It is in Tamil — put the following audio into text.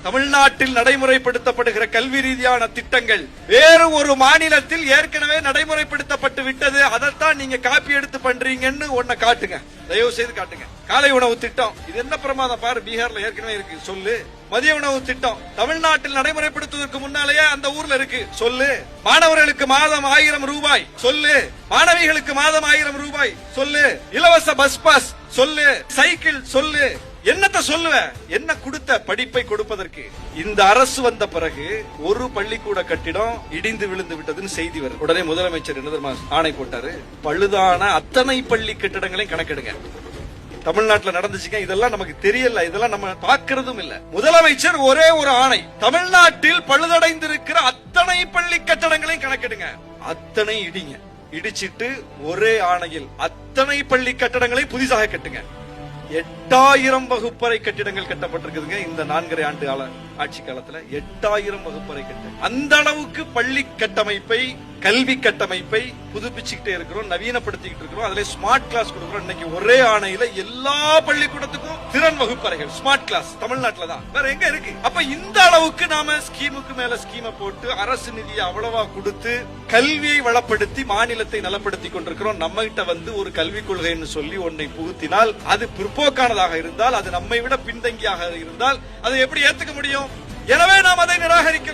தமிழ்நாட்டில் நடைமுறைப்படுத்தப்படுகிற கல்வி ரீதியான திட்டங்கள் வேறு ஒரு மாநிலத்தில் ஏற்கனவே நடைமுறைப்படுத்தப்பட்டு விட்டது. அதைத்தான் நீங்க காப்பி எடுத்து பண்றீங்கன்னு ஒன்ன காட்டுங்க, தயவு செய்து காட்டுங்க. காலை உணவு திட்டம், இது என்ன பிரமாதம் பாரு, பீகார்ல ஏற்கனவே இருக்கு, சொல்லு. மதிய உணவு திட்டம் தமிழ்நாட்டில் நடைமுறைப்படுத்துவதற்கு முன்னாலேயே அந்த ஊர்ல இருக்கு, சொல்லு. மாணவர்களுக்கு மாதம் 1000 ரூபாய், சொல்லு. மாணவிகளுக்கு மாதம் 1000 ரூபாய், சொல்லு. இலவச பஸ் பாஸ், சொல்லு. சைக்கிள், சொல்லு. என்னத்த சொல்லுவ? என்ன கொடுத்த படிப்பை கொடுப்பதற்கு? இந்த அரசு வந்த பிறகு ஒரு பள்ளிக்கூட கட்டிடம் இடிந்து விழுந்து விட்டதுன்னு செய்தி வருது. உடனே முதலமைச்சர் என்ன தெரியுமா ஆணை போட்டாரு? பழுதான அத்தனை பள்ளி கட்டிடங்களையும் கணக்கெடுங்க. தமிழ்நாட்டில் நடந்துச்சுங்க, இதெல்லாம் நமக்கு தெரியல, இதெல்லாம் நம்ம பார்க்கிறதும் இல்ல. முதலமைச்சர் ஒரே ஒரு ஆணை, தமிழ்நாட்டில் பழுதடைந்திருக்கிற அத்தனை பள்ளி கட்டடங்களையும் கணக்கெடுங்க, அத்தனை இடிங்க. இடிச்சிட்டு ஒரே ஆணையில் அத்தனை பள்ளி கட்டடங்களை புதிதாக கட்டுங்க. 8000 வகுப்பறை கட்டிடங்கள் கட்டப்பட்டிருக்குதுங்க இந்த 4.5 ஆண்டு ஆட்சி காலத்துல. 8000 வகுப்பறை கட்டிடம். அந்த அளவுக்கு பள்ளி கட்டமைப்பை, கல்வி கட்டமைப்பை புதுப்பிச்சுக்கிட்டே இருக்கிறோம், நவீனப்படுத்திக்கிட்டு இருக்கிறோம். அதுல ஸ்மார்ட் கிளாஸ் கொடுக்கிறோம். இன்னைக்கு ஒரே ஆணையில எல்லா பள்ளிக்கூடத்துக்கும் திறன் வகுப்பறைகள், ஸ்மார்ட் கிளாஸ் தமிழ்நாட்டுல தான், வேற எங்க இருக்கு? அப்ப இந்த அளவுக்கு நாம ஸ்கீமுக்கு மேல ஸ்கீமை போட்டு அரசு நிதியை அவ்வளவா கொடுத்து கல்வியை வளப்படுத்தி மாநிலத்தை நலப்படுத்தி கொண்டிருக்கிறோம். நம்ம கிட்ட வந்து ஒரு கல்விக் கொள்கைன்னு சொல்லி ஒன்றை புகுத்தினால், அது பிற்போக்கானதாக இருந்தால், அது நம்மை விட பின்தங்கியாக இருந்தால் அதை எப்படி ஏத்துக்க முடியும்? எனவே நாம் அதை நிராகரிக்கிறோம்.